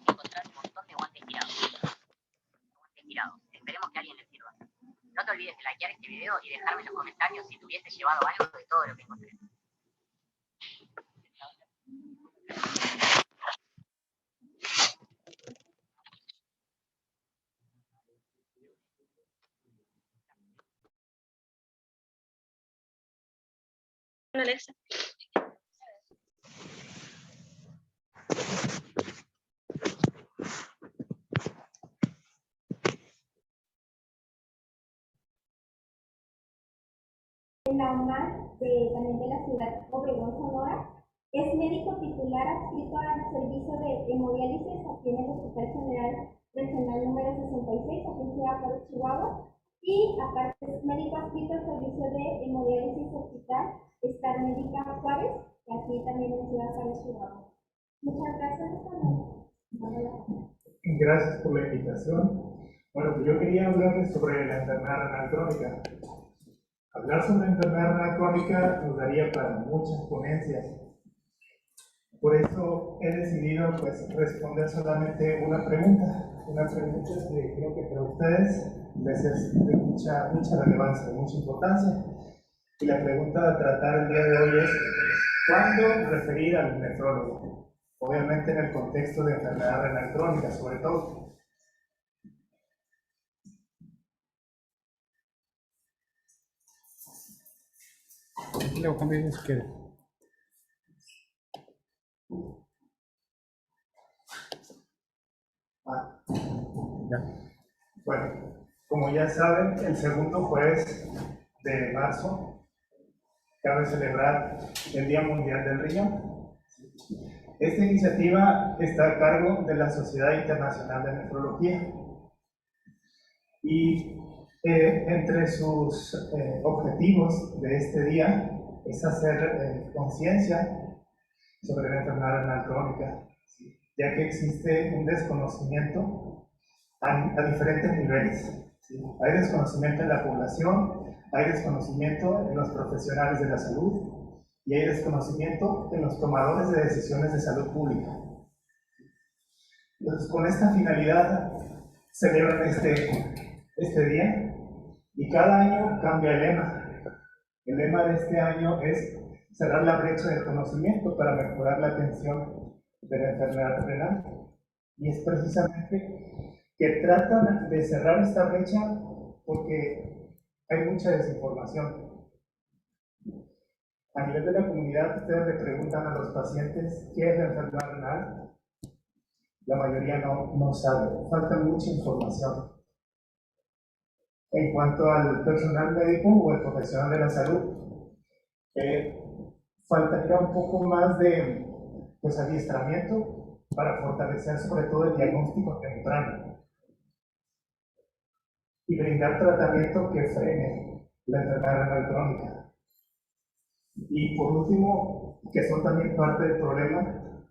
encontrar un montón de guantes tirados. Esperemos que a alguien le sirva. No te olvides de likear este video y dejarme en los comentarios si te hubiese llevado algo de todo lo que encontré. Alexa. En la UNAM, también de la ciudad Obregón, Sonora, es médico titular adscrito al servicio de hemodiálisis aquí en el Hospital General Regional número 66, aquí en Ciudad Juárez, Chihuahua, y aparte es médico adscrito al servicio de hemodiálisis Hospital Star Médica Juárez, aquí también en Ciudad Juárez, Chihuahua. Muchas gracias. Gracias por la invitación. Bueno, pues yo quería hablarles sobre la enfermedad renal crónica. Hablar sobre enfermedad renal crónica nos daría para muchas ponencias. Por eso he decidido responder solamente una pregunta que creo que para ustedes les es de mucha relevancia, de mucha importancia. Y la pregunta a tratar el día de hoy es: ¿cuándo referir al nefrólogo? Obviamente en el contexto de enfermedad renal crónica, sobre todo. Luego cambiamos si quieres. Bueno, como ya saben, el segundo jueves de marzo cabe celebrar el Día Mundial del Riñón. Esta iniciativa está a cargo de la Sociedad Internacional de Nefrología y entre sus objetivos de este día es hacer conciencia sobre la enfermedad renal crónica, ya que existe un desconocimiento a diferentes niveles. ¿Sí? Hay desconocimiento en la población, hay desconocimiento en los profesionales de la salud y hay desconocimiento en los tomadores de decisiones de salud pública. Entonces, con esta finalidad celebran este día y cada año cambia el lema. El lema de este año es cerrar la brecha del conocimiento para mejorar la atención de la enfermedad renal. Y es precisamente que tratan de cerrar esta brecha porque hay mucha desinformación. A nivel de la comunidad, ustedes le preguntan a los pacientes qué es la enfermedad renal. La mayoría no sabe, falta mucha información. En cuanto al personal médico o el profesional de la salud, faltaría un poco más de adiestramiento para fortalecer sobre todo el diagnóstico temprano y brindar tratamiento que frene la enfermedad renal crónica. Y por último, que son también parte del problema,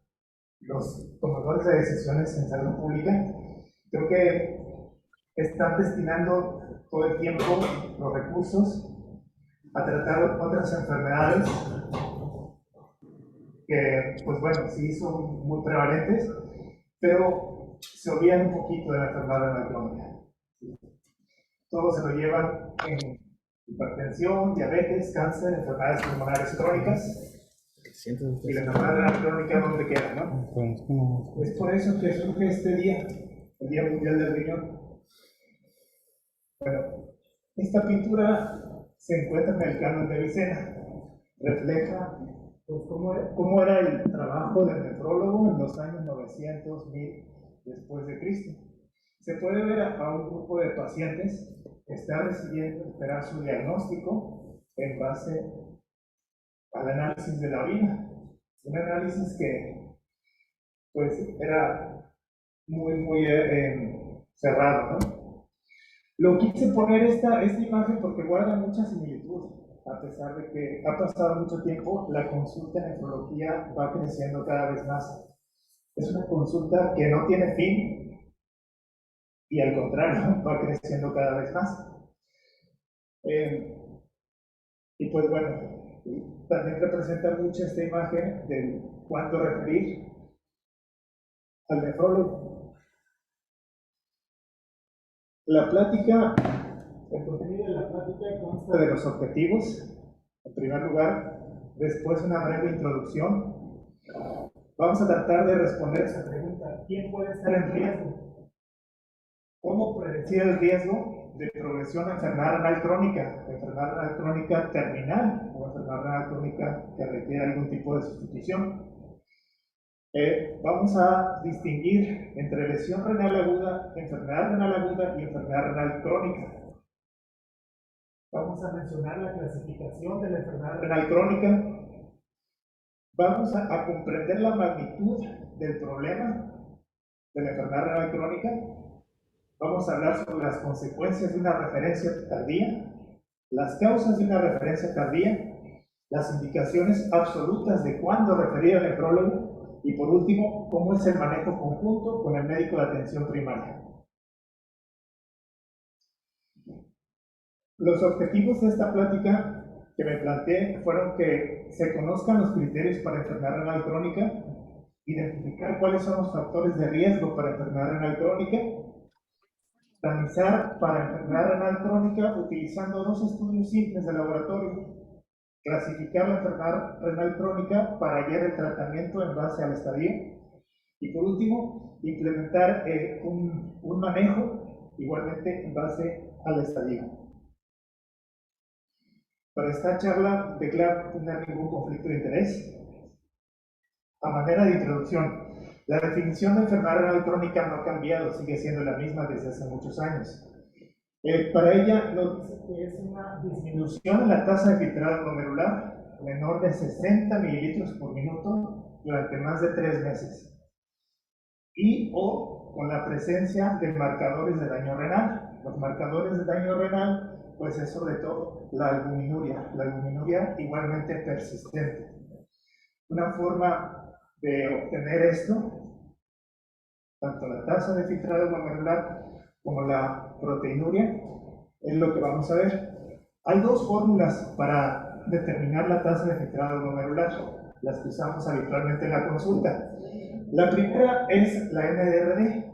los tomadores de decisiones en salud pública, creo que están destinando todo el tiempo los recursos a tratar otras enfermedades que, pues bueno, sí son muy prevalentes, pero se olvidan un poquito de la enfermedad renal crónica. Todo se lo llevan en hipertensión, diabetes, cáncer, enfermedades pulmonares crónicas. Y la enfermedad renal crónica, ¿dónde queda, no? Es por eso que surge este día, el Día Mundial del Riñón. Bueno, esta pintura se encuentra en el Canon de Avicena. Refleja pues, cómo era el trabajo del nefrólogo en los años 900, 1000 después de Cristo. Se puede ver a un grupo de pacientes que está recibiendo esperar su diagnóstico en base al análisis de la orina. Un análisis que pues era muy cerrado, ¿no? Lo quise poner esta imagen porque guarda mucha similitud. A pesar de que ha pasado mucho tiempo, la consulta en nefrología va creciendo cada vez más. Es una consulta que no tiene fin y al contrario, va creciendo cada vez más. Y pues bueno, también representa mucho esta imagen del cuándo referir al nefrólogo. La plática, el contenido de la plática consta de los objetivos, en primer lugar, después una breve introducción. Vamos a tratar de responder esa pregunta: ¿quién puede estar en riesgo? ¿Cómo predecir el riesgo de progresión a enfermedad renal crónica, enfermedad renal crónica terminal o enfermedad renal crónica que requiere algún tipo de sustitución? Vamos a distinguir entre lesión renal aguda, enfermedad renal aguda y enfermedad renal crónica. Vamos a mencionar la clasificación de la enfermedad renal crónica. Vamos a comprender la magnitud del problema de la enfermedad renal crónica. Vamos a hablar sobre las consecuencias de una referencia tardía, las causas de una referencia tardía, las indicaciones absolutas de cuándo referir al nefrólogo y, por último, cómo es el manejo conjunto con el médico de atención primaria. Los objetivos de esta plática que me planteé fueron que se conozcan los criterios para enfermedad renal crónica, identificar cuáles son los factores de riesgo para enfermedad renal crónica, analizar para enfermedad renal crónica utilizando dos estudios simples de laboratorio, clasificar la enfermedad renal crónica para guiar el tratamiento en base al estadio y, por último, implementar un manejo igualmente en base al estadio. Para esta charla declaro no tener ningún conflicto de interés. A manera de introducción, la definición de enfermedad renal crónica no ha cambiado, sigue siendo la misma desde hace muchos años. Para ella nos dice que es una disminución en la tasa de filtrado glomerular menor de 60 mililitros por minuto durante más de 3 meses y o con la presencia de marcadores de daño renal. Los marcadores de daño renal pues es sobre todo la albuminuria igualmente persistente. Una forma de obtener esto, tanto la tasa de filtrado glomerular como la proteinuria, es lo que vamos a ver. Hay dos fórmulas para determinar la tasa de filtrado glomerular, las que usamos habitualmente en la consulta. La primera es la MDRD.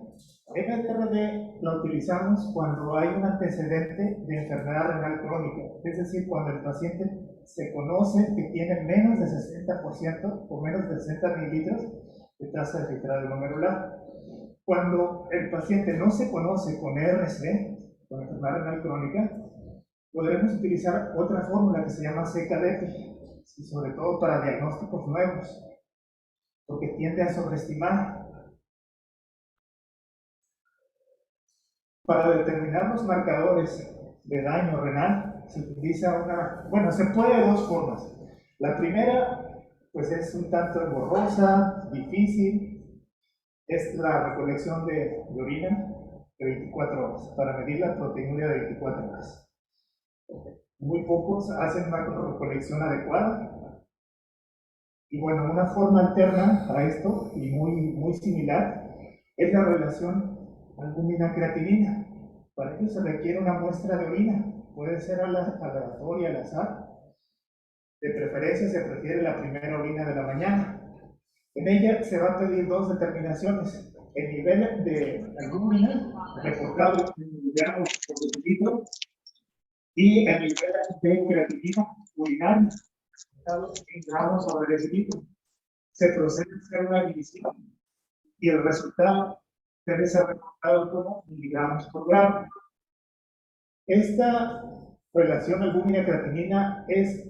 MDRD la utilizamos cuando hay un antecedente de enfermedad renal crónica, es decir, cuando el paciente se conoce que tiene menos de 60% o menos de 60 mililitros de tasa de filtrado glomerular. Cuando el paciente no se conoce con ERC, con enfermedad renal crónica, podremos utilizar otra fórmula que se llama CKD, sobre todo para diagnósticos nuevos, porque tiende a sobreestimar. Para determinar los marcadores de daño renal se utiliza se puede de dos formas. La primera, pues es un tanto engorrosa, difícil, es la recolección de orina de 24 horas, para medir la proteinuria de 24 horas. Muy pocos hacen una recolección adecuada. Y bueno, una forma alterna a esto, y muy similar, es la relación albúmina-creatinina. Para ello se requiere una muestra de orina, puede ser aleatoria, al azar. De preferencia se prefiere la primera orina de la mañana. En ella se va a pedir dos determinaciones: el nivel de albúmina reportado en miligramos por decilitro y el nivel de creatinina urinaria reportado en gramos sobre decilitro. Se procede a hacer una división y el resultado debe ser reportado como miligramos por gramo. Esta relación albúmina-creatinina es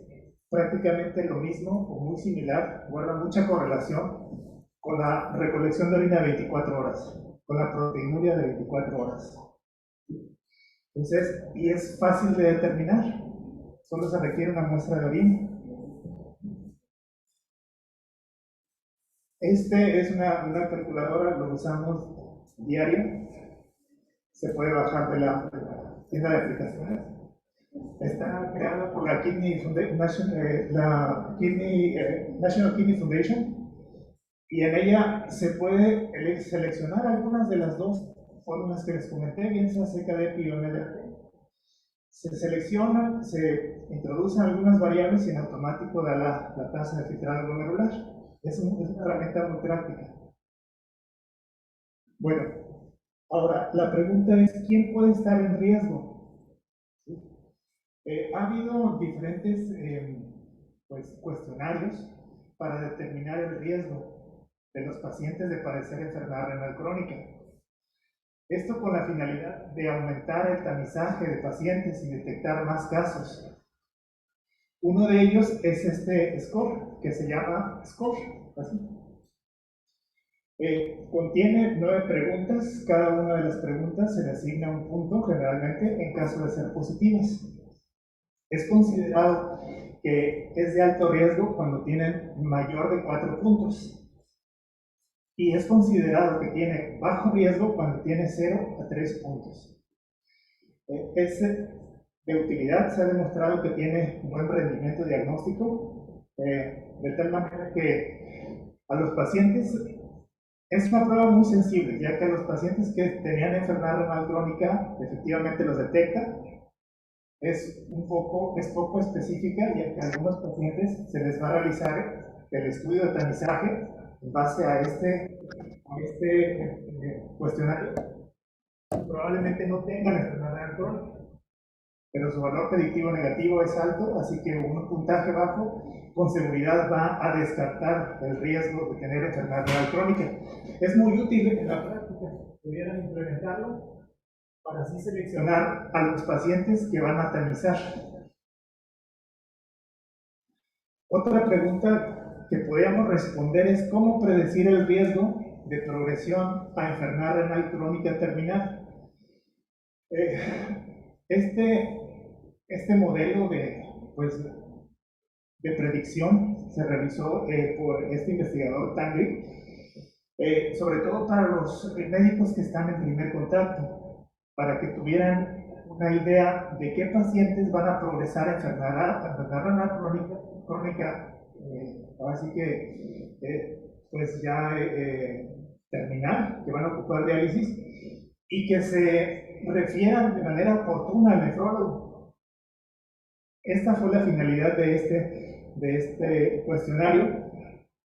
prácticamente lo mismo o muy similar, guarda mucha correlación con la recolección de orina de 24 horas, con la proteinuria de 24 horas. Entonces, y es fácil de determinar, solo se requiere una muestra de orina. Este es una calculadora, lo usamos diario, se puede bajar de la tienda de aplicaciones. Está creada por la National Kidney Foundation y en ella se puede seleccionar algunas de las dos fórmulas que les comenté, bien sea CKD y MDRD. Se seleccionan, se introducen algunas variables y en automático da la tasa de filtrado glomerular. Es una herramienta muy práctica. Bueno, ahora la pregunta es, ¿quién puede estar en riesgo? ¿Sí? Ha habido diferentes pues, cuestionarios para determinar el riesgo de los pacientes de padecer enfermedad renal crónica. Esto con la finalidad de aumentar el tamizaje de pacientes y detectar más casos. Uno de ellos es este score, que se llama SCORE, así. Contiene 9 preguntas, cada una de las preguntas se le asigna un punto, generalmente en caso de ser positivas. Es considerado que es de alto riesgo cuando tienen mayor de 4 puntos. Y es considerado que tiene bajo riesgo cuando tiene 0 a 3 puntos. Es de utilidad, se ha demostrado que tiene buen rendimiento diagnóstico, de tal manera que a los pacientes es una prueba muy sensible, ya que a los pacientes que tenían enfermedad renal crónica efectivamente los detecta. Es poco específica, ya que a algunos pacientes se les va a realizar el estudio de tamizaje en base a este cuestionario. Probablemente no tengan enfermedad renal crónica, pero su valor predictivo negativo es alto, así que un puntaje bajo con seguridad va a descartar el riesgo de tener enfermedad renal crónica. Es muy útil en la práctica, pudieran implementarlo para así seleccionar a los pacientes que van a tamizar. Otra pregunta que podríamos responder es ¿cómo predecir el riesgo de progresión a enfermedad renal crónica terminal? Este modelo de predicción se realizó por este investigador Tangri, sobre todo para los médicos que están en primer contacto, para que tuvieran una idea de qué pacientes van a progresar a enfermedad renal crónica, así que pues ya terminal, que van a ocupar diálisis, y que se refieran de manera oportuna al nefrólogo. Esta fue la finalidad de este cuestionario,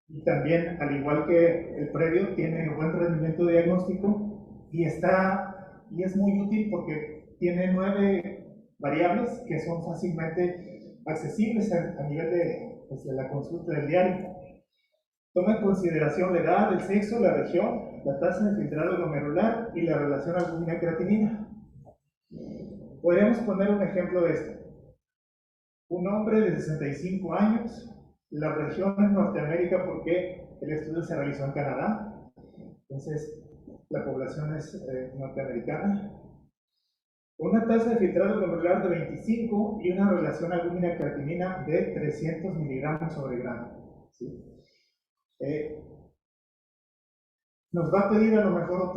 y también, al igual que el previo, tiene buen rendimiento diagnóstico y es muy útil porque tiene 9 variables que son fácilmente accesibles a nivel de la consulta del diario. Toma en consideración la edad, el sexo, la región, la tasa de filtrado glomerular y la relación albúmina-creatinina. Podríamos poner un ejemplo de esto. Un hombre de 65 años, la región es Norteamérica porque el estudio se realizó en Canadá, entonces la población es norteamericana. Una tasa de filtrado glomerular de 25 y una relación albúmina-creatinina de 300 miligramos sobre gramo. ¿Sí? Nos va a pedir a lo mejor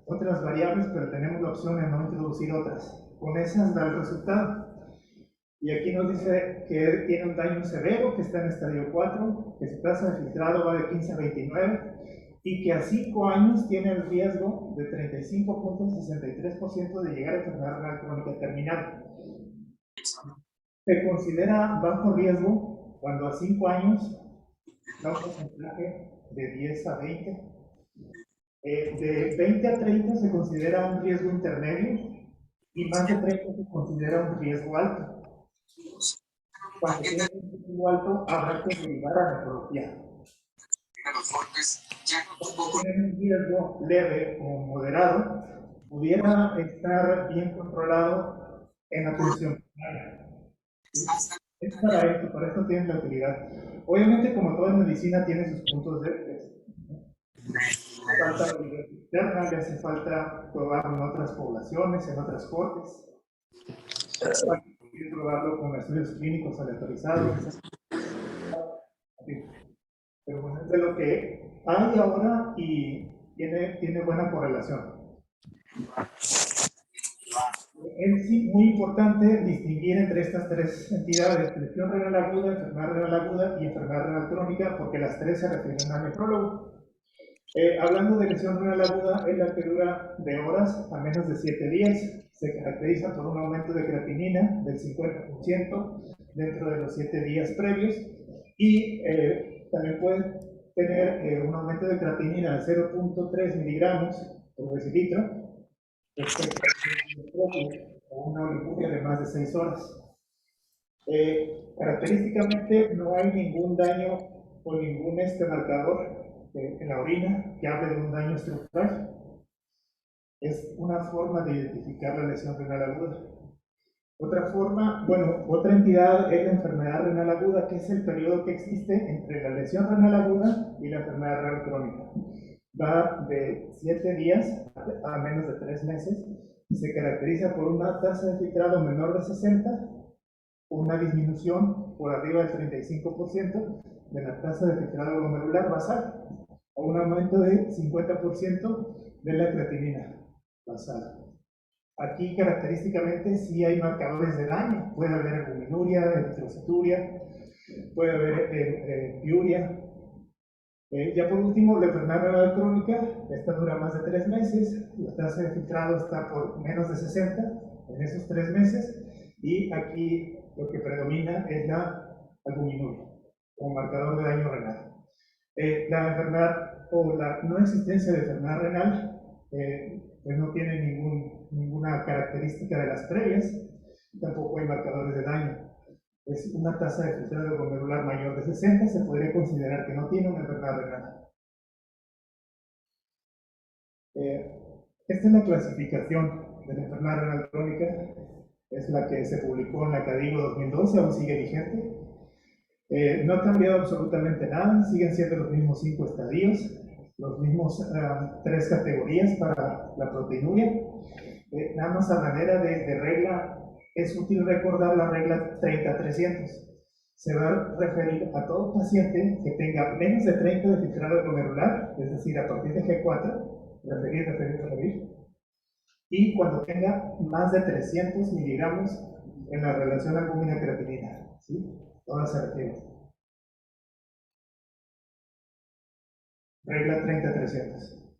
otras variables, pero tenemos la opción de no introducir otras. Con esas da el resultado. Y aquí nos dice que tiene un daño severo, que está en estadio 4, que su tasa de filtrado va de 15 a 29 y que a 5 años tiene el riesgo de 35.63% de llegar a enfermedad renal crónica terminal. Se considera bajo riesgo cuando a 5 años da un porcentaje de 10 a 20. De 20 a 30 se considera un riesgo intermedio y más de 30 se considera un riesgo alto. Cuando tiene un riesgo alto, habrá que derivar a nefrología. Cuando tienen un riesgo leve o moderado, pudiera estar bien controlado en atención primaria. Es para esto tiene la utilidad. Obviamente, como toda medicina, tiene sus puntos débiles. Falta validez externa, le hace falta probarlo en otras poblaciones, en otras cortes. Quiero probarlo con estudios clínicos aleatorizados. Pero bueno, es de lo que hay ahora y tiene buena correlación. Es muy importante distinguir entre estas 3 entidades: lesión renal aguda, enfermedad renal aguda y enfermedad renal crónica, porque las 3 se refieren al nefrólogo. Hablando de lesión renal aguda, es la que dura de horas a menos de 7 días. Se caracteriza por un aumento de creatinina del 50% dentro de los 7 días previos y también puede tener un aumento de creatinina de 0.3 miligramos por decilitro respecto a una oliguria de más de 6 horas. Característicamente no hay ningún daño o ningún marcador en la orina que hable de un daño estructural. Es una forma de identificar la lesión renal aguda. Otra forma, bueno, otra entidad es la enfermedad renal aguda, que es el periodo que existe entre la lesión renal aguda y la enfermedad renal crónica. Va de 7 días a menos de 3 meses y se caracteriza por una tasa de filtrado menor de 60, una disminución por arriba del 35% de la tasa de filtrado glomerular basal o un aumento de 50% de la creatinina basal. Aquí característicamente sí hay marcadores de daño, puede haber albuminuria, eritrocituria, puede haber piuria. Ya por último, la enfermedad renal crónica, esta dura más de 3 meses, la tasa de filtrado está por menos de 60 en esos 3 meses, y aquí lo que predomina es la albuminuria como marcador de daño renal. La enfermedad o la no existencia de enfermedad renal pues no tiene ninguna característica de las previas, tampoco hay marcadores de daño. Es una tasa de filtrado glomerular mayor de 60, se podría considerar que no tiene una enfermedad renal. Esta es la clasificación de la enfermedad renal crónica, es la que se publicó en la CADIGO 2012, aún sigue vigente. No ha cambiado absolutamente nada, siguen siendo los mismos 5 estadios, los mismos 3 categorías para la proteinuria. Nada más a manera de regla, es útil recordar la regla 30-300. Se va a referir a todo paciente que tenga menos de 30 de filtrado glomerular, es decir, a partir de G4, referir, y cuando tenga más de 300 miligramos en la relación albúmina-creatinina, ¿sí? Todas se refieren. Regla 30-300.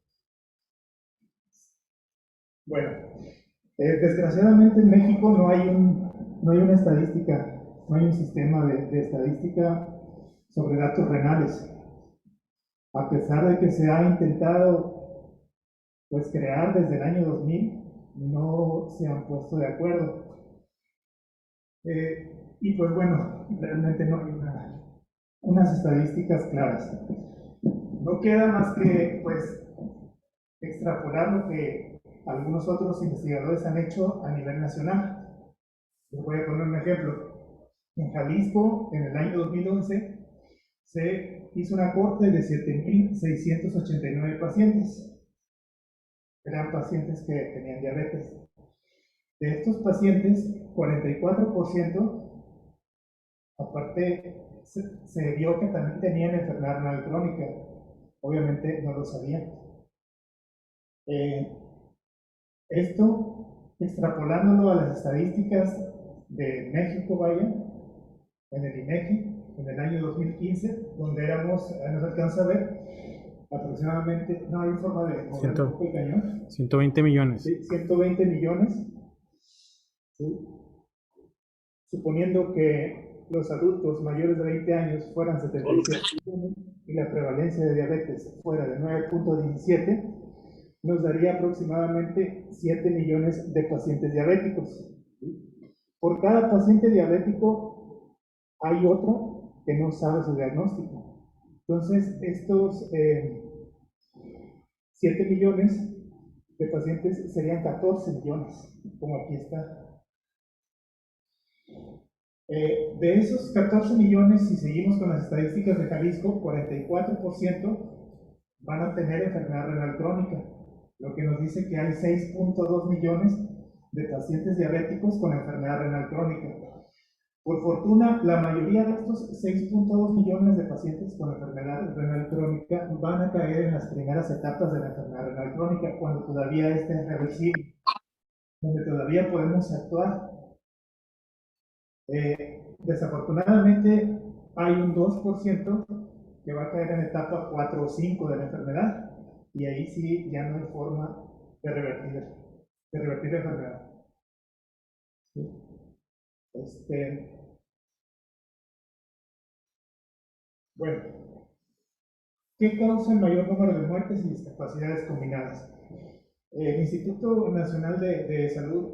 Bueno, desgraciadamente en México no hay una estadística, no hay un sistema de estadística sobre datos renales. A pesar de que se ha intentado pues crear desde el año 2000, no se han puesto de acuerdo. Y pues bueno, realmente no hay unas estadísticas claras. No queda más que pues extrapolar lo que algunos otros investigadores han hecho a nivel nacional. Les voy a poner un ejemplo. En Jalisco, en el año 2011, se hizo una corte de 7.689 pacientes. Eran pacientes que tenían diabetes. De estos pacientes, 44%, aparte, se vio que también tenían enfermedad renal crónica. Obviamente no lo sabían. Esto, extrapolándolo a las estadísticas de México, vaya, en el INEGI, en el año 2015, donde éramos, nos alcanza a ver, aproximadamente, no hay forma de mover un poco el cañón. 120 millones. Sí, 120 millones. ¿Sí? Suponiendo que los adultos mayores de 20 años fueran 77 millones y la prevalencia de diabetes fuera de 9.17, nos daría aproximadamente 7 millones de pacientes diabéticos. Por cada paciente diabético hay otro que no sabe su diagnóstico. Entonces, estos 7 millones de pacientes serían 14 millones, como aquí está. De esos 14 millones, si seguimos con las estadísticas de Jalisco, 44% van a tener enfermedad renal crónica, lo que nos dice que hay 6.2 millones de pacientes diabéticos con enfermedad renal crónica. Por fortuna, la mayoría de estos 6.2 millones de pacientes con enfermedad renal crónica van a caer en las primeras etapas de la enfermedad renal crónica, cuando todavía es reversible, donde todavía podemos actuar. Desafortunadamente, hay un 2% que va a caer en etapa 4 o 5 de la enfermedad, y ahí sí ya no hay forma de revertir la enfermedad. ¿Sí? Bueno, ¿Qué causa el mayor número de muertes y discapacidades combinadas? El Instituto Nacional de Salud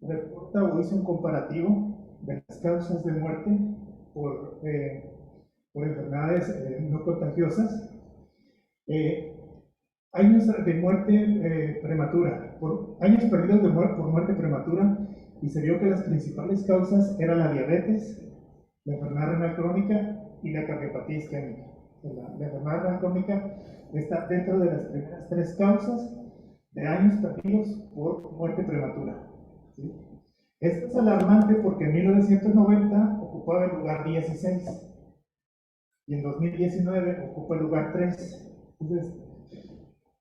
reporta o hizo un comparativo de las causas de muerte por, por enfermedades no contagiosas. Años de muerte prematura, años perdidos de muerte por muerte prematura, y se vio que las principales causas eran la diabetes, la enfermedad renal crónica y la cardiopatía isquémica. La enfermedad renal crónica está dentro de las primeras tres causas de años perdidos por muerte prematura. ¿Sí? Esto es alarmante porque en 1990 ocupaba el lugar 16 y en 2019 ocupa el lugar 3. Entonces,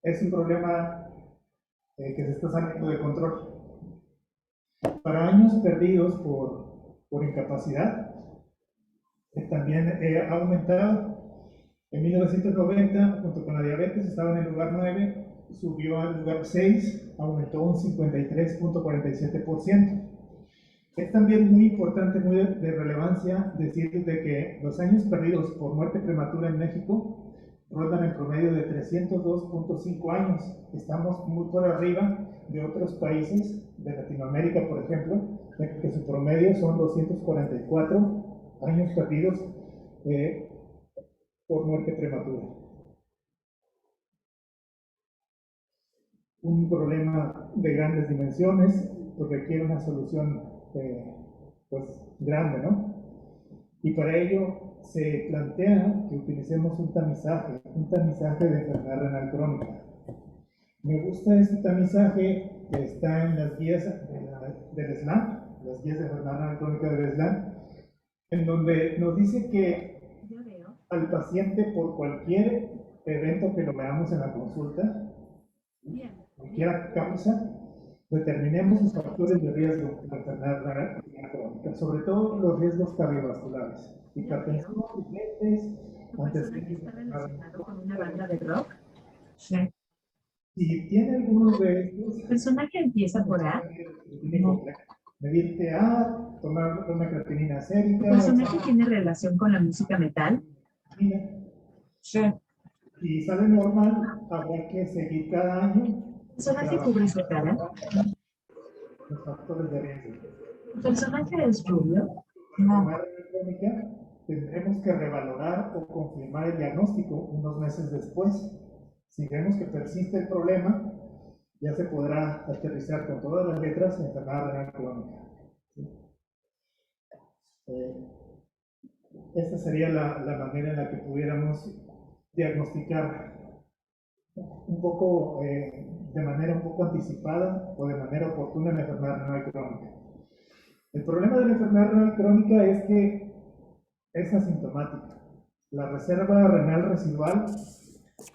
es un problema que se está saliendo de control. Para años perdidos por incapacidad, también ha aumentado. En 1990, junto con la diabetes, estaba en el lugar 9, subió al lugar 6, aumentó un 53.47%. Es también muy importante, muy de relevancia, decir de que los años perdidos por muerte prematura en México rondan en promedio de 302.5 años. Estamos muy por arriba de otros países de Latinoamérica, por ejemplo, que su promedio son 244 años perdidos por muerte prematura. Un problema de grandes dimensiones pues requiere una solución pues grande, ¿no? Y para ello se plantea que utilicemos un tamizaje de enfermedad renal crónica. Me gusta este tamizaje que está en las guías del SLAM, las guías de enfermedad renal crónica del SLAM, en donde nos dice que al paciente, por cualquier evento que lo veamos en la consulta, cualquier causa, determinemos los factores de riesgo de la enfermedad renal crónica, sobre todo los riesgos cardiovasculares, hipertensión, diabetes, antecedentes con una banda de rock. Sí. Si tiene alguno de estos, ¿El personaje empieza por A? No. Medir TA, tomar una creatinina sérica. ¿El personaje tiene relación con la música metal? Sí. Si sale normal, habrá que seguir cada año. ¿El personaje cubre su cara? Los factores de riesgo. ¿El personaje es rubio? No. Tendremos que revalorar o confirmar el diagnóstico unos meses después. Si vemos que persiste el problema, ya se podrá aterrizar con todas las letras en enfermedad renal crónica. ¿Sí? Esta sería la manera en la que pudiéramos diagnosticar un poco, de manera un poco anticipada o de manera oportuna la enfermedad renal crónica. El problema de la enfermedad renal crónica es que es asintomática. La reserva renal residual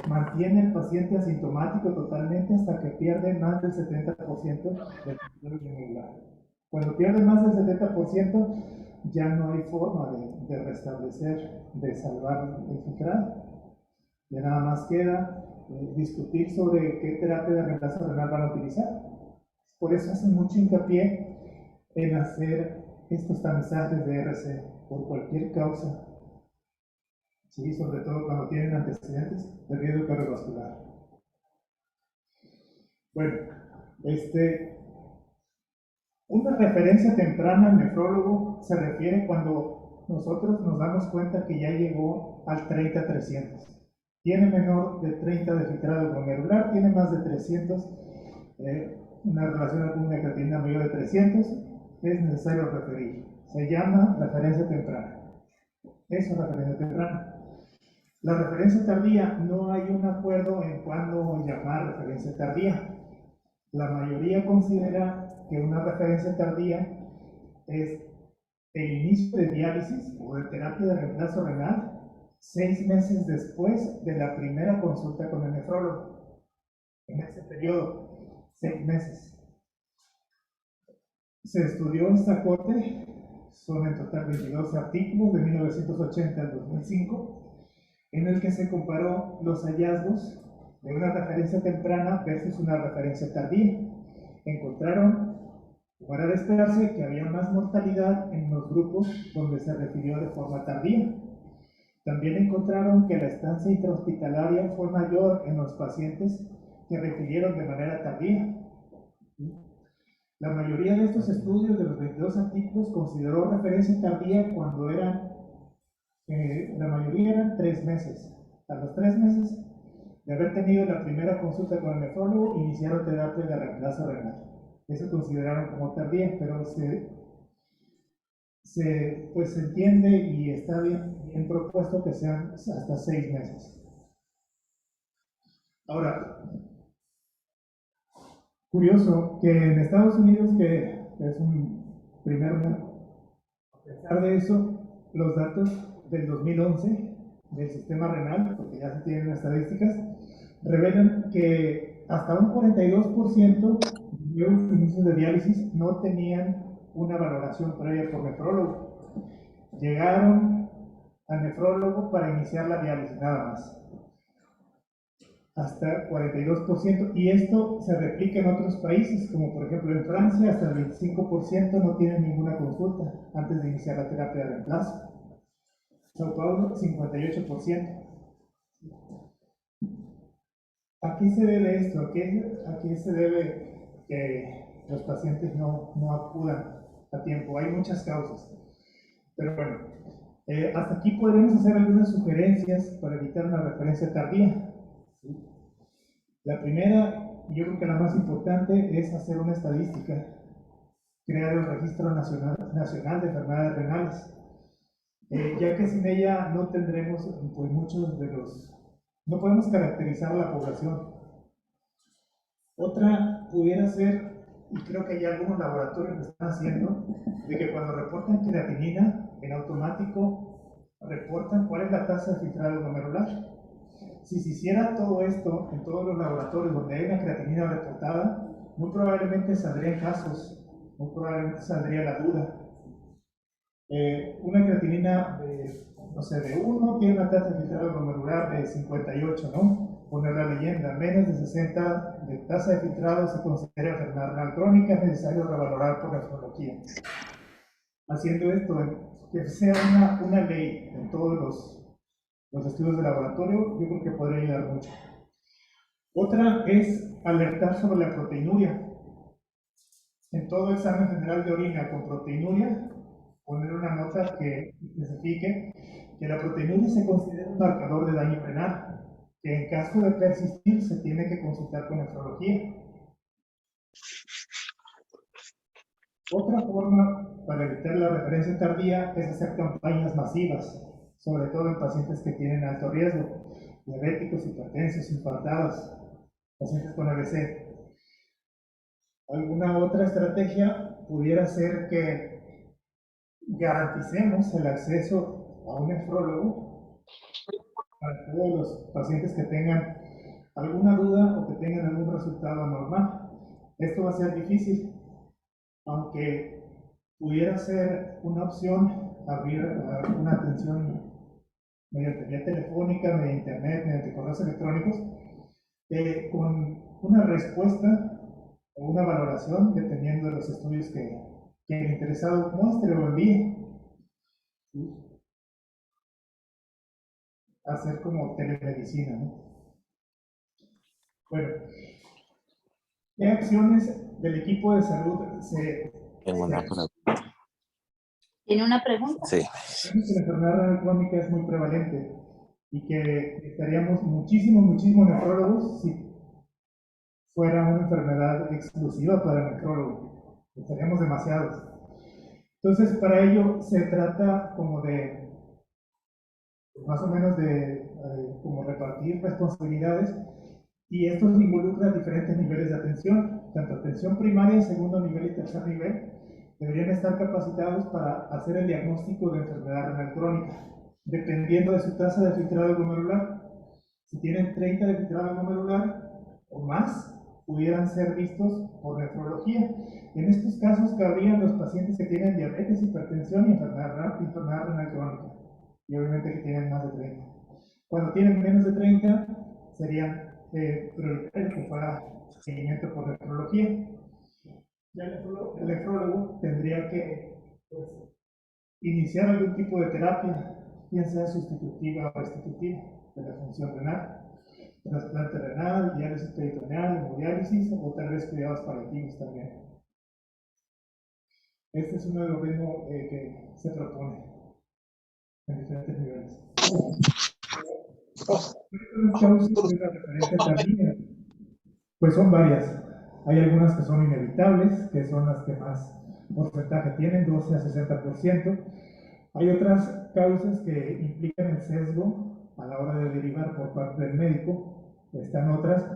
mantiene al paciente asintomático totalmente hasta que pierde más del 70% del control glomerular. Cuando pierde más del 70%, ya no hay forma de restablecer, de salvar el filtrado. Ya nada más queda discutir sobre qué terapia de reemplazo renal van a utilizar. Por eso hacen mucho hincapié en hacer estos tamizajes de RC por cualquier causa. Sí, sobre todo cuando tienen antecedentes de riesgo cardiovascular. Bueno, una referencia temprana al nefrólogo se refiere cuando nosotros nos damos cuenta que ya llegó al 30-300. Tiene menor de 30 de filtrado glomerular, tiene más de 300, una relación con una creatinina mayor de 300, es necesario referir. Se llama referencia temprana. Eso es referencia temprana. La referencia tardía, no hay un acuerdo en cuándo llamar referencia tardía. La mayoría considera que una referencia tardía es el inicio de diálisis o de terapia de reemplazo renal 6 meses después de la primera consulta con el nefrólogo. En ese periodo, 6 meses. Se estudió esta corte, son en total 22 artículos de 1980 al 2005, en el que se comparó los hallazgos de una referencia temprana versus una referencia tardía. Encontraron, como era de esperarse, que había más mortalidad en los grupos donde se refirió de forma tardía. También encontraron que la estancia intrahospitalaria fue mayor en los pacientes que refirieron de manera tardía. La mayoría de estos estudios, de los 22 artículos, consideró referencia tardía cuando la mayoría eran 3 meses. A los 3 meses de haber tenido la primera consulta con el nefrólogo, iniciaron terapia de reemplazo renal. Eso consideraron como tardía, pero pues se entiende y está bien propuesto que sean hasta 6 meses. Ahora, curioso que en Estados Unidos, que es un primer mundo, a pesar de eso, los datos del 2011 del sistema renal, porque ya se tienen estadísticas, revelan que hasta un 42% de los inicios de diálisis no tenían una valoración previa por nefrólogo. Llegaron al nefrólogo para iniciar la diálisis, nada más. Hasta 42%, y esto se replica en otros países, como por ejemplo en Francia, hasta el 25% no tienen ninguna consulta antes de iniciar la terapia de reemplazo. Sao Paulo, 58%. ¿A qué se debe esto? ¿A qué se debe que los pacientes no acudan a tiempo? Hay muchas causas, pero bueno, hasta aquí podremos hacer algunas sugerencias para evitar una referencia tardía. La primera, y yo creo que la más importante, es hacer una estadística, crear el Registro Nacional de Enfermedades Renales, ya que sin ella no tendremos pues, no podemos caracterizar la población. Otra pudiera ser, y creo que hay algunos laboratorios que están haciendo, de que cuando reportan creatinina, en automático reportan cuál es la tasa de filtrado glomerular. Si se hiciera todo esto en todos los laboratorios donde hay una creatinina reportada, muy probablemente saldrían casos, muy probablemente saldría la duda. Una creatinina de 1 tiene una tasa de filtrado glomerular de 58, ¿no? Poner la leyenda, menos de 60 de tasa de filtrado se considera enfermedad renal crónica, es necesario revalorar por nefrología. Haciendo esto, que sea una ley en todos los estudios de laboratorio, yo creo que podría ayudar mucho. Otra es alertar sobre la proteinuria. En todo examen general de orina con proteinuria, poner una nota que especifique que la proteinuria se considera un marcador de daño renal, que en caso de persistir se tiene que consultar con nefrología. Otra forma para evitar la referencia tardía es hacer campañas masivas, sobre todo en pacientes que tienen alto riesgo, diabéticos, hipertensos, infartados, pacientes con AVC. Alguna otra estrategia pudiera ser que garanticemos el acceso a un nefrólogo para todos los pacientes que tengan alguna duda o que tengan algún resultado anormal. Esto va a ser difícil, aunque pudiera ser una opción abrir una atención mediante vía telefónica, mediante internet, mediante correos electrónicos, con una respuesta o una valoración dependiendo de los estudios que el interesado muestre o envíe. ¿Sí? Hacer como telemedicina, ¿no? Bueno, ¿qué acciones del equipo de salud Tengo una pregunta. ¿Tiene una pregunta? Sí. Sabemos que la enfermedad renal crónica es muy prevalente y que estaríamos muchísimos nefrólogos si fuera una enfermedad exclusiva para el nefrólogo. Estaríamos demasiados. Entonces, para ello se trata como de, más o menos de como repartir responsabilidades, y esto involucra diferentes niveles de atención, tanto atención primaria, segundo nivel y tercer nivel, deberían estar capacitados para hacer el diagnóstico de enfermedad renal crónica, dependiendo de su tasa de filtrado glomerular. Si tienen 30 de filtrado glomerular o más, pudieran ser vistos por nefrología. En estos casos cabrían los pacientes que tienen diabetes, hipertensión y enfermedad renal crónica, y obviamente que tienen más de 30. Cuando tienen menos de 30, serían prioritarios que fuera seguimiento por nefrología. Ya el nefrólogo tendría que iniciar algún tipo de terapia, bien sea sustitutiva o restitutiva de la función renal, trasplante renal, diálisis peritoneal, hemodiálisis o tal vez cuidados paliativos también. Este es uno de los ritmos que se propone en diferentes niveles. Las causas de la referencia tardía, pues son varias. Hay algunas que son inevitables, que son las que más porcentaje tienen, 12 a 60%. Hay otras causas que implican el sesgo a la hora de derivar por parte del médico. Están otras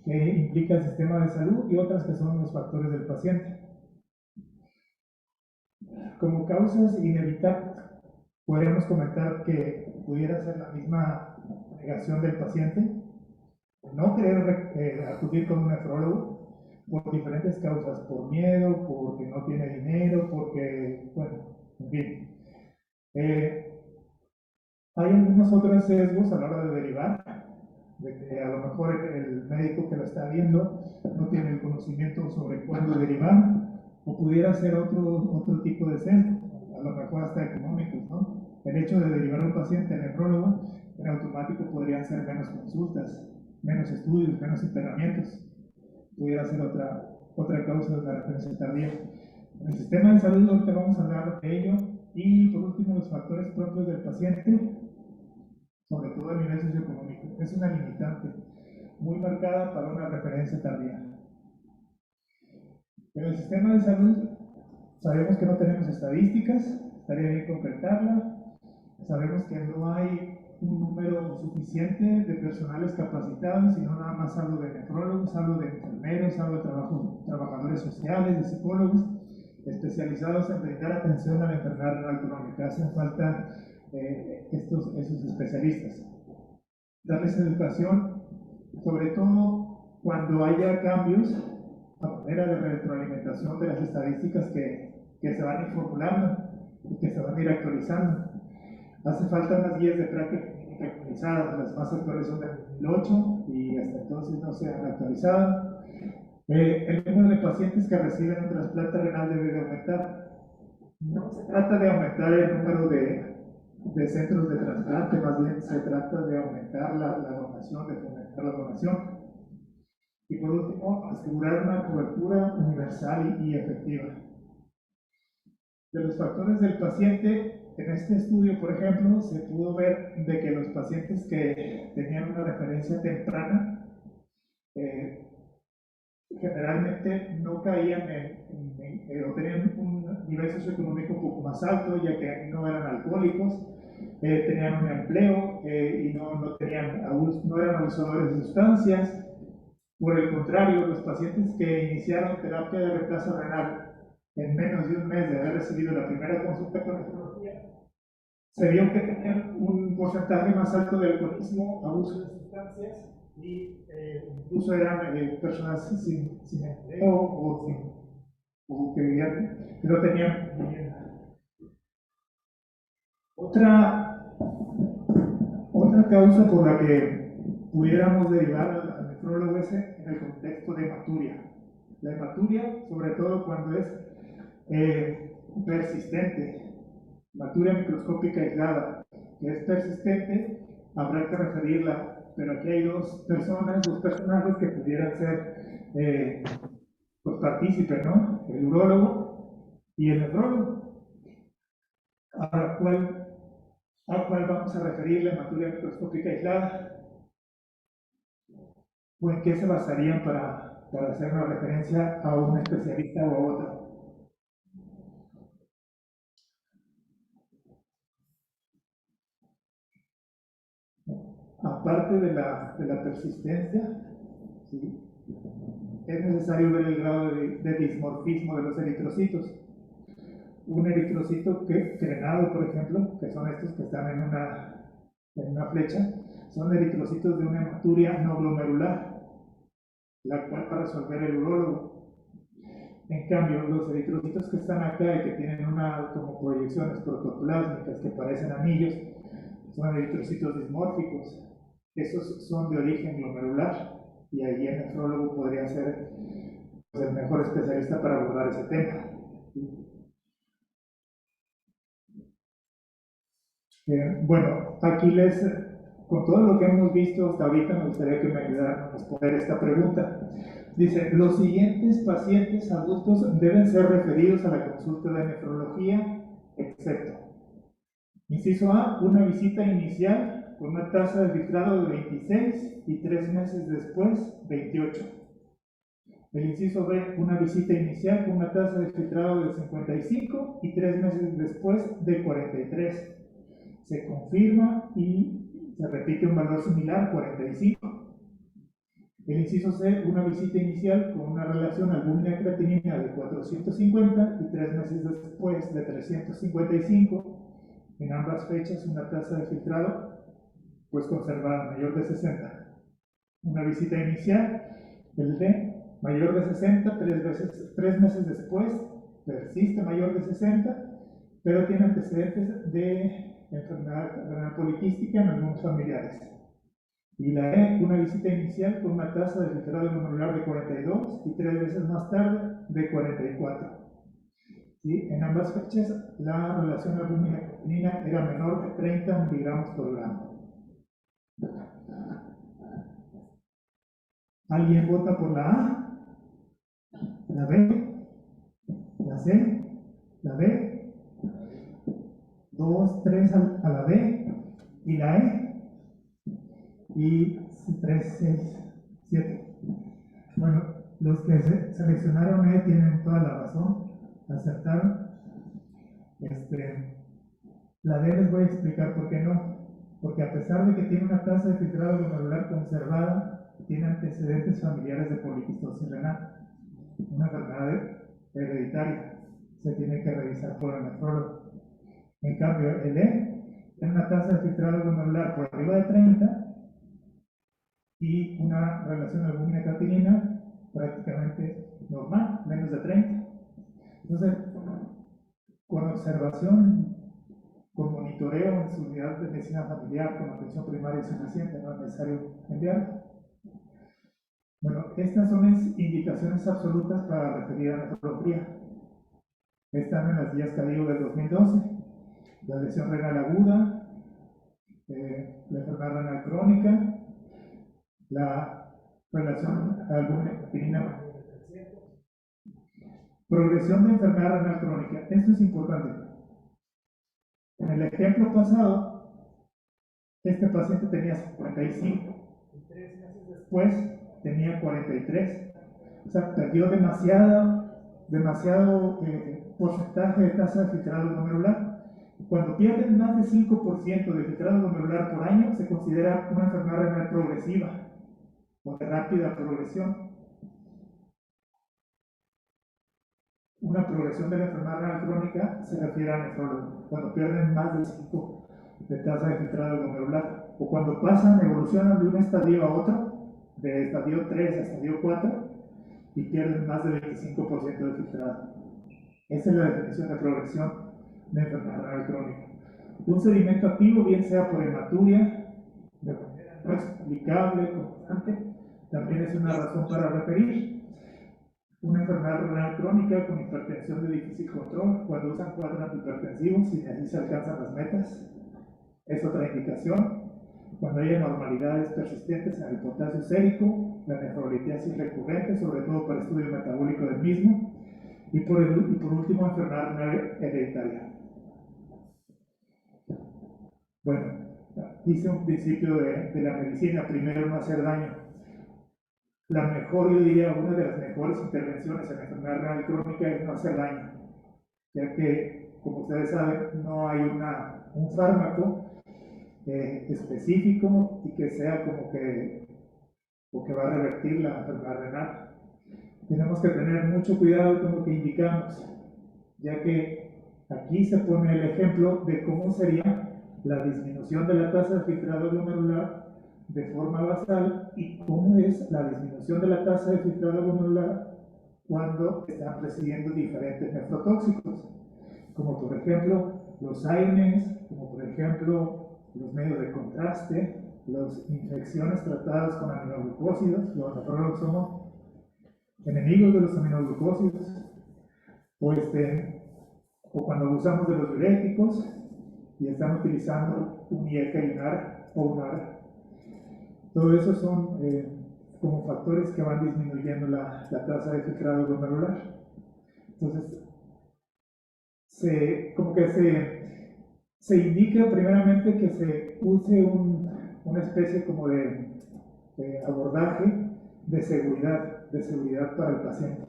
que implican el sistema de salud y otras que son los factores del paciente. Como causas inevitables, podríamos comentar que pudiera ser la misma negación del paciente, no querer acudir con un nefrólogo por diferentes causas, por miedo, porque no tiene dinero, porque, bueno, en fin. Hay algunos otros sesgos a la hora de derivar, de que a lo mejor el médico que lo está viendo no tiene el conocimiento sobre cuándo derivar, o pudiera ser otro tipo de sesgo, a lo mejor hasta económicos, ¿no? El hecho de derivar a un paciente al nefrólogo, en automático podrían ser menos consultas, menos estudios, menos internamientos. Pudiera ser otra causa de la referencia tardía. En el sistema de salud ahorita vamos a hablar de ello. Y por último, los factores propios del paciente, sobre todo a nivel socioeconómico. Es una limitante muy marcada para una referencia tardía. En el sistema de salud sabemos que no tenemos estadísticas, estaría bien concretarla. Sabemos que no hay un número suficiente de personales capacitados, sino nada más hablo de nefrólogos, hablo de enfermeros, hablo de trabajadores sociales, de psicólogos, especializados en brindar atención a la enfermedad renal crónica. Hacen falta esos especialistas. Darles educación, sobre todo cuando haya cambios a manera de retroalimentación de las estadísticas que se van a ir formulando y que se van a ir actualizando. Hace falta unas guías de práctica clínica actualizadas, las más actuales son del 2008 y hasta entonces no se han actualizado. El número de pacientes que reciben un trasplante renal debe de aumentar. No se trata de aumentar el número de centros de trasplante, más bien se trata de aumentar la donación, de fomentar la donación. Y por último, asegurar una cobertura universal y efectiva. De los factores del paciente, en este estudio, por ejemplo, se pudo ver de que los pacientes que tenían una referencia temprana generalmente no caían o tenían un nivel socioeconómico un poco más alto, ya que no eran alcohólicos, tenían un empleo y no eran abusadores de sustancias. Por el contrario, los pacientes que iniciaron terapia de reemplazo renal en menos de un mes de haber recibido la primera consulta con nefrología, se vio que tenían un porcentaje más alto de alcoholismo, abuso de sustancias y incluso eran personas sin empleo o que no tenían vivienda. Otra causa por la que pudiéramos derivar al nefrólogo es en el contexto de hematuria. La hematuria, sobre todo cuando es persistente, hematuria microscópica aislada, que es persistente, habrá que referirla, pero aquí hay dos personajes que pudieran ser los partícipes, ¿no? El urólogo y el nefrólogo. ¿A cuál vamos a referir la hematuria microscópica aislada? ¿O en qué se basarían para hacer una referencia a un especialista o a otro? Aparte de la persistencia, ¿sí?, es necesario ver el grado de dismorfismo de los eritrocitos. Un eritrocito crenado, por ejemplo, que son estos que están en una flecha, son eritrocitos de una hematuria no glomerular, la cual va a resolver el urólogo. En cambio, los eritrocitos que están acá y que tienen como proyecciones protoplásmicas que parecen anillos, son eritrocitos dismórficos. Esos son de origen glomerular y ahí el nefrólogo podría ser el mejor especialista para abordar ese tema. Bueno, aquí con todo lo que hemos visto hasta ahorita, me gustaría que me ayudaran a responder esta pregunta. Dice, los siguientes pacientes adultos deben ser referidos a la consulta de nefrología, excepto. Inciso A, una visita inicial con una tasa de filtrado de 26 y 3 meses después, 28. El inciso B, una visita inicial con una tasa de filtrado de 55 y 3 meses después, de 43. Se confirma y se repite un valor similar, 45. El inciso C, una visita inicial con una relación albúmina-creatinina de 450 y 3 meses después de 355. En ambas fechas una tasa de filtrado pues conservada, mayor de 60. Una visita inicial, el D, mayor de 60, 3 meses después persiste mayor de 60, pero tiene antecedentes de enfermedad renal poliquística en algunos familiares. Y la E, una visita inicial con una tasa de filtrado glomerular de 42 y 3 veces más tarde de 44. ¿Sí? En ambas fechas la relación albúmina-creatinina era menor de 30 miligramos por gramo. ¿Alguien vota por la A? ¿La B? ¿La C? ¿La D? 2, 3 a la D. ¿Y la E? Y 3, 6, 7. Bueno, los que seleccionaron E tienen toda la razón, acertaron. La D les voy a explicar por qué no. Porque a pesar de que tiene una tasa de filtrado glomerular conservada, tiene antecedentes familiares de poliquistosis renal, una enfermedad hereditaria. Se tiene que revisar por el nefrólogo. En cambio, el E tiene una tasa de filtrado glomerular por arriba de 30 y una relación albúmina-creatinina prácticamente normal, menos de 30. Entonces, con observación, con monitoreo en su unidad de medicina familiar, con atención primaria suficiente, no es necesario enviarlo. Bueno, estas son las indicaciones absolutas para referir a nefrología. Están en las guías CADIGO del 2012. La lesión renal aguda, la enfermedad renal crónica, la relación albúmina-creatinina. Progresión de enfermedad renal crónica. Esto es importante. En el ejemplo pasado, este paciente tenía 55 y 3 meses después tenía 43. O sea, perdió demasiado porcentaje de tasa de filtrado glomerular. Cuando pierden más de 5% de filtrado glomerular por año, se considera una enfermedad renal progresiva o de rápida progresión. Una progresión de la enfermedad renal crónica se refiere a nefrólogo, cuando pierden más de 5 de tasa de filtrado glomerular, o cuando evolucionan de un estadio a otro, de estadio 3 a estadio 4, y pierden más del 25% de filtrado. Esa es la definición de progresión de enfermedad renal crónica. Un sedimento activo, bien sea por hematuria, de manera no explicable, constante, también es una razón para referir. Una enfermedad renal crónica con hipertensión de difícil control, cuando usan 4 antihipertensivos y así se alcanzan las metas, es otra indicación. Cuando hay anormalidades persistentes en el potasio sérico, la nefrolitiasis recurrente, sobre todo para estudio metabólico del mismo, y por último, enfermedad renal hereditaria. Bueno, dice un principio de la medicina: primero no hacer daño. La mejor, yo diría, una de las mejores intervenciones en la enfermedad renal crónica es no hacer daño, ya que, como ustedes saben, no hay un fármaco específico y que sea como que va a revertir la enfermedad renal. Tenemos que tener mucho cuidado con lo que indicamos, ya que aquí se pone el ejemplo de cómo sería la disminución de la tasa de filtrado glomerular de forma basal y cómo es la disminución de la tasa de filtrado glomerular cuando están recibiendo diferentes nefrotóxicos, como por ejemplo los AINES, como por ejemplo los medios de contraste, las infecciones tratadas con aminoglucósidos. Los nefrólogos somos enemigos de los aminoglucósidos, o cuando abusamos de los diuréticos, y están utilizando un IECA y un ARA. Todo eso son como factores que van disminuyendo la tasa de filtrado glomerular. Entonces, se indica primeramente que se use una especie como de abordaje de seguridad para el paciente,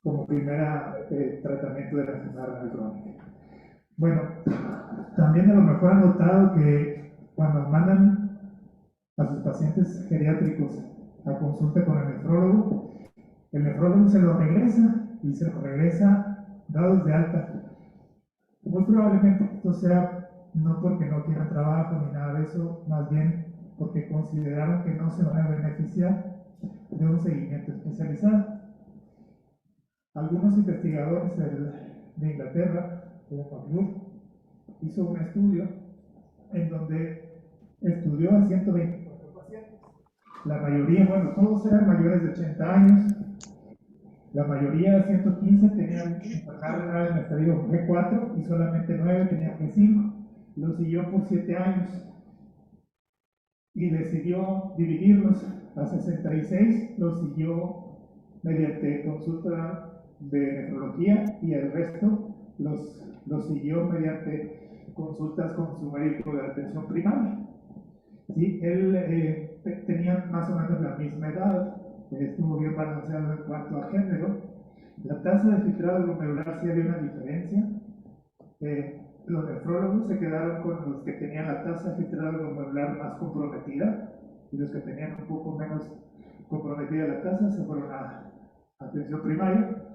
como primera tratamiento de la enfermedad renal crónica. Bueno, también a lo mejor han notado que cuando mandan a sus pacientes geriátricos a consulta con el nefrólogo se lo regresa y se lo regresa dados de alta. Muy probablemente esto sea no porque no quieran trabajo ni nada de eso, más bien porque consideraron que no se van a beneficiar de un seguimiento especializado. Algunos investigadores de Inglaterra, como McGlue, hizo un estudio en donde estudió a 124 pacientes. La mayoría, bueno, todos eran mayores de 80 años. La mayoría, 115, tenían enfermedad renal en el estadio G4 y solamente 9 tenían G5. Lo siguió por 7 años y decidió dividirlos a 66. Lo siguió mediante consulta de nefrología y el resto los siguió mediante consultas con su médico de atención primaria. ¿Sí? Él tenía más o menos la misma edad, estuvo bien balanceado en cuanto a género. La tasa de filtrado glomerular sí había una diferencia. Los nefrólogos se quedaron con los que tenían la tasa de filtrado glomerular más comprometida y los que tenían un poco menos comprometida la tasa se fueron a atención primaria.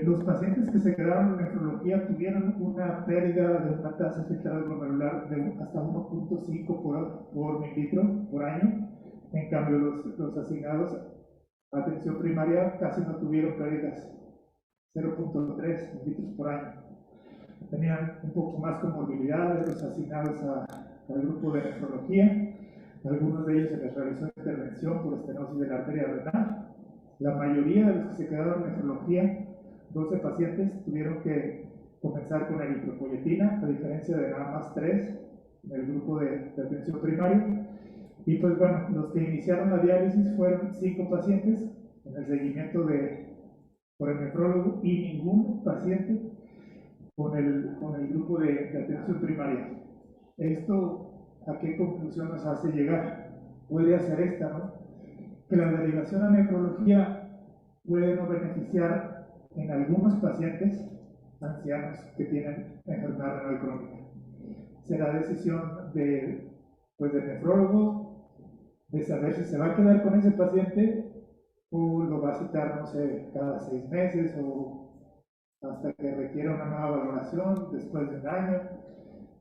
Los pacientes que se quedaron en nefrología tuvieron una pérdida de una tasa de filtrado glomerular de hasta 1.5 por mililitro por año. En cambio, los asignados a atención primaria casi no tuvieron pérdidas, 0.3 mililitros por año. Tenían un poco más comorbilidades los asignados al grupo de nefrología. Algunos de ellos se les realizó intervención por estenosis de la arteria renal. La mayoría de los que se quedaron en nefrología, 12 pacientes, tuvieron que comenzar con eritropoyetina, a diferencia de nada más 3 en el grupo de atención primaria. Y pues bueno, los que iniciaron la diálisis fueron 5 pacientes en el seguimiento por el nefrólogo y ningún paciente con el grupo de atención primaria. ¿Esto a qué conclusión nos hace llegar? Puede ser esta, ¿no? Que la derivación a nefrología puede no beneficiar en algunos pacientes ancianos que tienen enfermedad renal crónica. Será decisión del nefrólogo de saber si se va a quedar con ese paciente o lo va a citar, no sé, cada 6 meses o hasta que requiera una nueva valoración después de un año,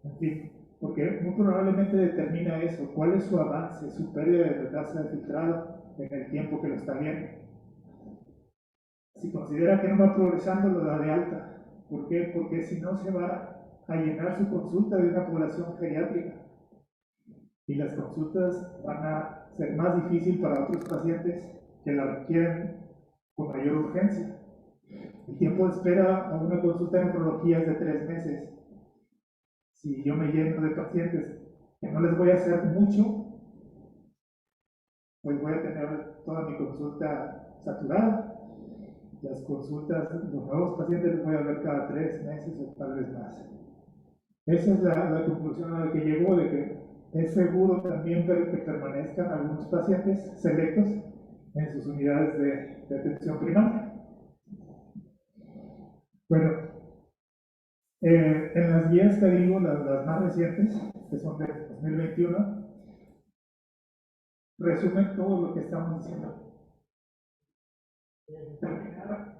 en fin, porque muy probablemente determina eso, cuál es su avance, su pérdida de tasa de filtrado en el tiempo que lo está viendo. Si considera que no va progresando, lo da de alta. ¿Por qué? Porque si no se va a llenar su consulta de una población geriátrica y las consultas van a ser más difíciles para otros pacientes que la requieren con mayor urgencia. El tiempo de espera a una consulta de nefrología es de 3 meses. Si yo me lleno de pacientes que no les voy a hacer mucho, pues voy a tener toda mi consulta saturada. Las consultas, los nuevos pacientes los voy a ver cada 3 meses o tal vez más. Esa es la conclusión a la que llegó, de que es seguro también que permanezcan algunos pacientes selectos en sus unidades de atención primaria. Bueno, en las guías que digo, las más recientes, que son de 2021, resumen todo lo que estamos diciendo. Determinar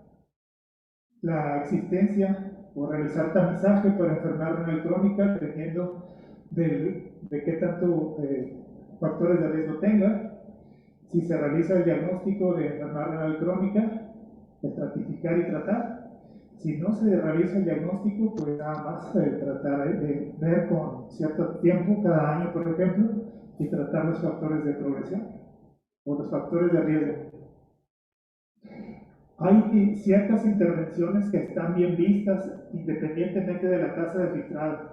la existencia o realizar tamizaje para enfermedad renal crónica dependiendo de qué tanto factores de riesgo tenga. Si se realiza el diagnóstico de enfermedad renal crónica, estratificar y tratar. Si no se realiza el diagnóstico, pues nada más tratar de ver con cierto tiempo, cada año por ejemplo, y tratar los factores de progresión o los factores de riesgo. Hay ciertas intervenciones que están bien vistas independientemente de la tasa de filtrado,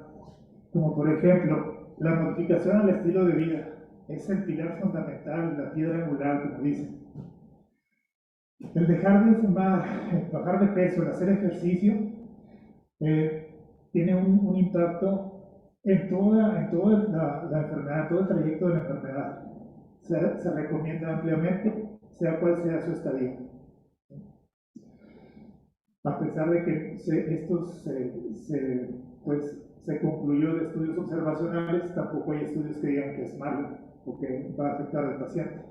como por ejemplo la modificación al estilo de vida. Es el pilar fundamental, la piedra angular, como dicen. El dejar de fumar, el bajar de peso, el hacer ejercicio, tiene un impacto en toda la enfermedad, todo el trayecto de la enfermedad. Se recomienda ampliamente, sea cual sea su estadio. A pesar de que se concluyó de estudios observacionales, tampoco hay estudios que digan que es malo o que va a afectar al paciente.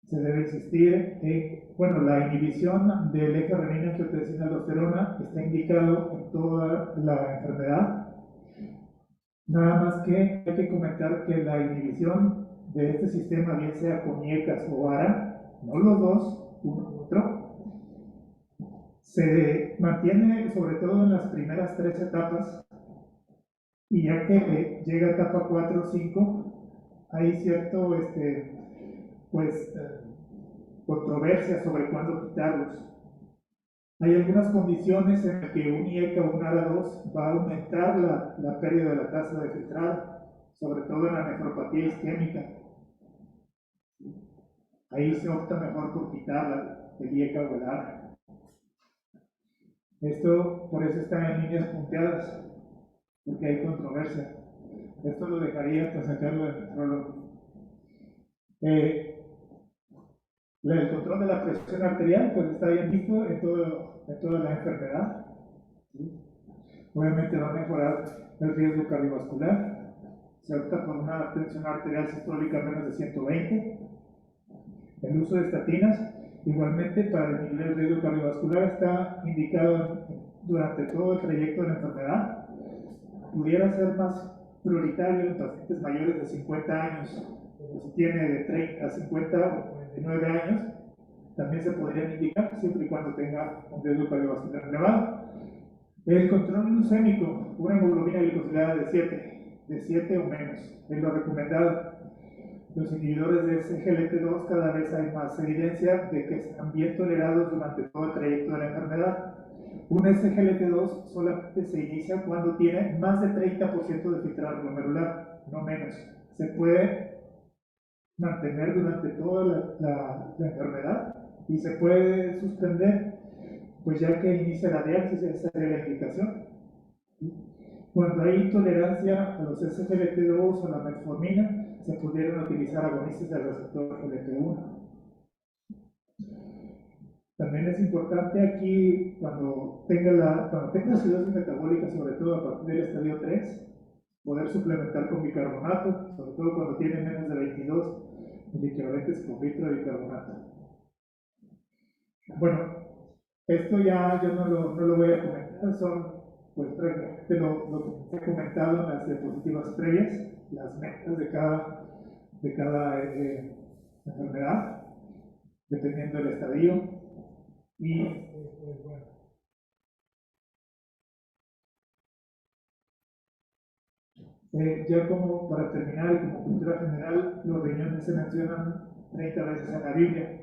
Se debe insistir en, la inhibición del eje renina-angiotensina-aldosterona está indicado en toda la enfermedad. Nada más que hay que comentar que la inhibición de este sistema, bien sea con IECAS o ARA, no los dos, uno u otro, se mantiene sobre todo en las primeras 3 etapas, y ya que llega a etapa 4 o 5, hay cierto controversia sobre cuándo quitarlos. Hay algunas condiciones en las que un IECA o un ARA2 va a aumentar la pérdida de la tasa de filtrado, sobre todo en la nefropatía isquémica. Ahí se opta mejor por quitar el IECA o el ARA. Esto por eso está en líneas punteadas, porque hay controversia. Esto lo dejaría para sacarlo del nefrólogo. El control de la presión arterial pues está bien visto en toda la enfermedad. ¿Sí? Obviamente va a mejorar el riesgo cardiovascular. Se opta por una tensión arterial sistólica menos de 120. El uso de estatinas, igualmente para disminuir el riesgo cardiovascular, está indicado durante todo el trayecto de la enfermedad. Pudiera ser más prioritario en pacientes mayores de 50 años. Si tiene de 30 a 50 o 49 años, también se podrían indicar siempre y cuando tenga un riesgo cardiovascular elevado. El control glucémico, una hemoglobina glicosilada de 7 o menos, es lo recomendado. Los inhibidores de SGLT2 cada vez hay más evidencia de que están bien tolerados durante todo el trayecto de la enfermedad. Un SGLT2 solamente se inicia cuando tiene más de 30% de filtrado glomerular, no menos. Se puede mantener durante toda la enfermedad y se puede suspender, pues ya que inicia la diálisis, esa sería la indicación. Cuando hay intolerancia a los SGLT2 o a la metformina, se pudieron utilizar agonistas del receptor GLP1. También es importante aquí, cuando tenga acidosis metabólica, sobre todo a partir del estadio 3, poder suplementar con bicarbonato, sobre todo cuando tiene menos de 22 equivalentes por litro de bicarbonato. Bueno, esto ya yo no lo voy a comentar, son pues prácticamente lo que he comentado en las diapositivas previas, las metas de cada enfermedad, dependiendo del estadio. Y pues bueno. Ya como para terminar y como cultura general, los riñones se mencionan 30 veces en la Biblia.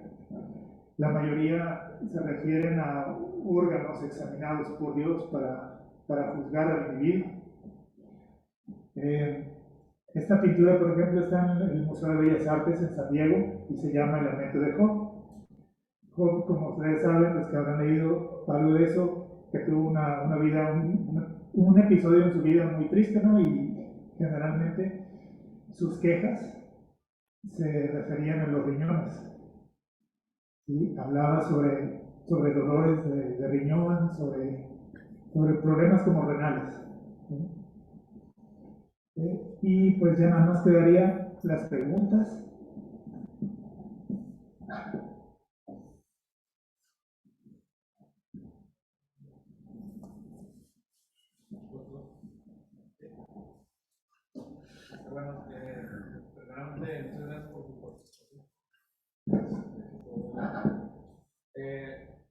La mayoría se refieren a órganos examinados por Dios para juzgar al individuo. Esta pintura, por ejemplo, está en el Museo de Bellas Artes en San Diego y se llama El lamento de Job. Job, como ustedes saben, los que habrán leído algo de eso, que tuvo una vida, un episodio en su vida muy triste, ¿no? Y generalmente sus quejas se referían a los riñones. ¿Sí? Hablaba sobre dolores de riñón, sobre problemas como renales. ¿Sí? Y pues ya nada más quedaría las preguntas. Bueno, primeramente, muchas gracias por su participación.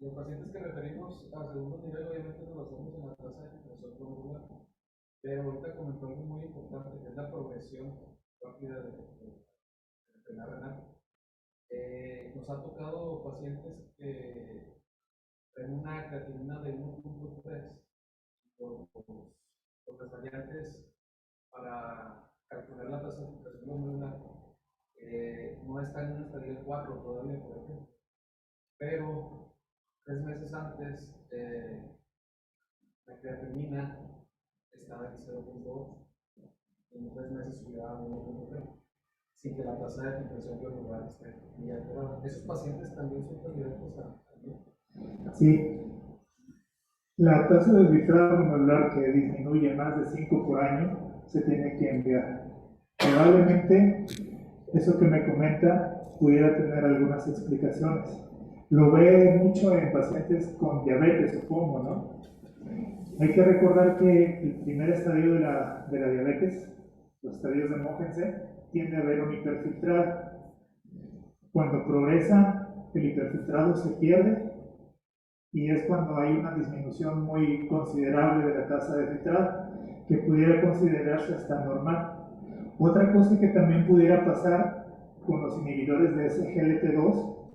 Los pacientes que referimos al segundo nivel, obviamente nos basamos en la tasa de filtración glomerular, pero ahorita comentó algo muy importante, que es la progresión rápida de la enfermedad renal. Nos ha tocado pacientes que tengo una creatinina de 1.3 por las variantes para calcular la tasa de filtración glomerular. No está en un estadio 4 todavía, por ejemplo, pero 3 meses antes la creatinina estaba en 0.8 y en 3 meses subió a 1.3 sin que la tasa de filtración glomerular esté muy alterada. ¿Esos pacientes también son candidatos a Sí, la tasa de filtrado glomerular que disminuye más de 5 por año se tiene que enviar. Probablemente eso que me comenta pudiera tener algunas explicaciones. Lo ve mucho en pacientes con diabetes, supongo, ¿no? Hay que recordar que el primer estadio de la diabetes, los estadios de Mogensen, tiende a haber un hiperfiltrado. Cuando progresa, el hiperfiltrado se pierde y es cuando hay una disminución muy considerable de la tasa de filtrado, que pudiera considerarse hasta normal. Otra cosa que también pudiera pasar con los inhibidores de SGLT2,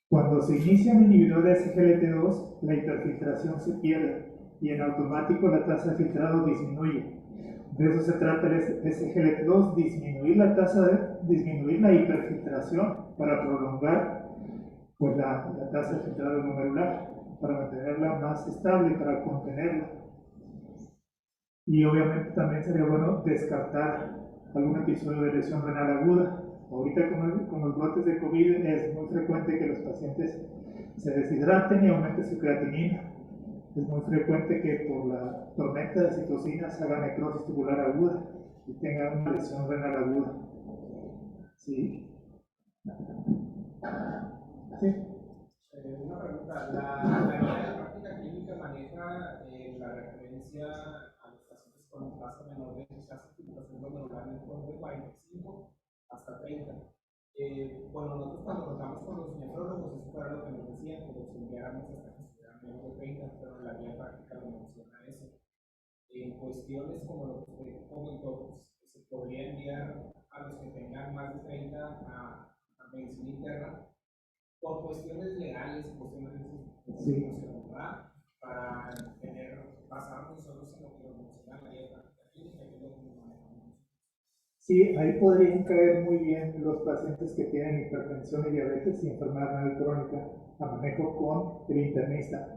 cuando se inicia un inhibidor de SGLT2, la hiperfiltración se pierde y en automático la tasa de filtrado disminuye. De eso se trata el SGLT2, disminuir la hiperfiltración para prolongar pues, la tasa de filtrado glomerular, para mantenerla más estable, para contenerla. Y obviamente también sería bueno descartar algún episodio de lesión renal aguda. Ahorita con los brotes de COVID es muy frecuente que los pacientes se deshidraten y aumenten su creatinina. Es muy frecuente que por la tormenta de citocinas haga necrosis tubular aguda y tenga una lesión renal aguda. ¿Sí? ¿Sí? Una pregunta, la guía de práctica clínica maneja la referencia a los pacientes con tasa menor de filtración glomerular en el de 45 hasta 30. Bueno, nosotros cuando tratamos con los nefrólogos, eso era lo que nos decían, que los enviáramos hasta que estuvieran menos de 30, pero la guía práctica lo menciona eso. En cuestiones como lo que usted comentó, pues, se podría enviar a los que tengan más de 30 a medicina interna por cuestiones legales, cuestiones de ¿verdad? Para basarnos solo en lo que nos menciona la guía práctica clínica, que es lo que nos manejamos. Sí, ahí podrían caer muy bien los pacientes que tienen hipertensión y diabetes y enfermedad renal crónica a manejo con el internista.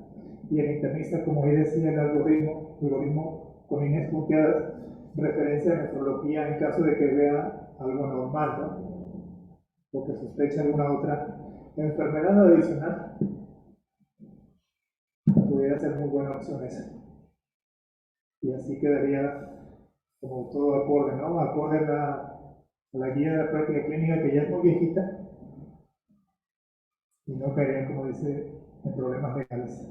Y el internista, como ahí decía el algoritmo con líneas punteadas, referencia a nefrología en caso de que vea algo normal, ¿no? O que sospeche alguna otra enfermedad adicional. Pudiera ser muy buena opción esa. Y así quedaría como todo acorde, ¿no? Acorde a la guía de la práctica clínica que ya es muy viejita y no caerían, como dice, en problemas legales.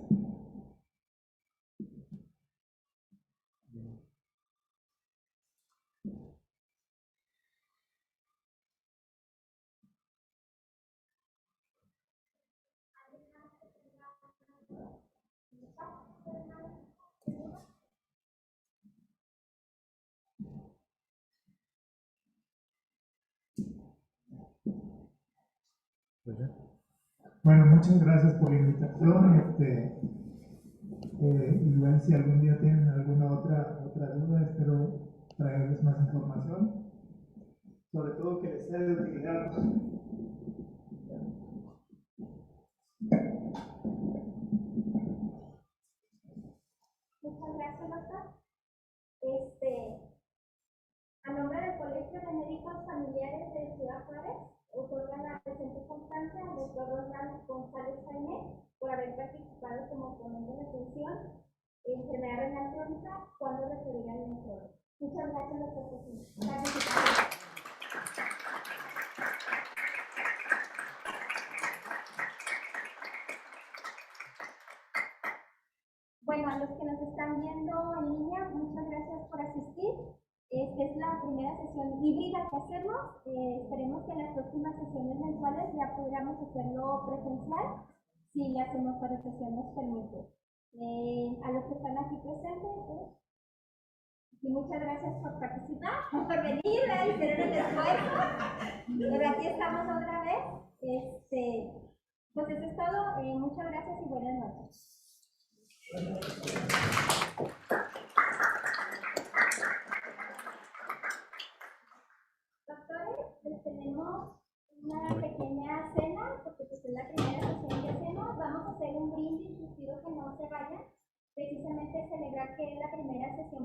Bueno, muchas gracias por la invitación. Igual si algún día tienen alguna otra duda, espero traerles más información. Sobre todo que les sea de utilidad. Muchas gracias, doctor. A nombre del Colegio de Médicos Familiares de Ciudad Juárez, otorga la presente constancia al doctor Ronald González Jaime por haber participado como ponente de atención en enfermedad renal crónica cuando refería al nefrólogo. Muchas gracias, doctor. Gracias. Bueno, a los que nos están viendo en línea, muchas gracias por asistir. Esta es la primera sesión híbrida que hacemos. Esperemos que en las próximas sesiones mensuales ya podamos hacerlo presencial, si la autorización nos permite. A los que están aquí presentes, y muchas gracias por participar, por venir, hicieron el esfuerzo. Pero aquí estamos otra vez. Pues eso es todo. Muchas gracias y buenas noches. Doctores, les tenemos una pequeña cena, porque pues es la primera sesión que hacemos. Vamos a hacer un brindis, les pido que no se vayan, precisamente celebrar que es la primera sesión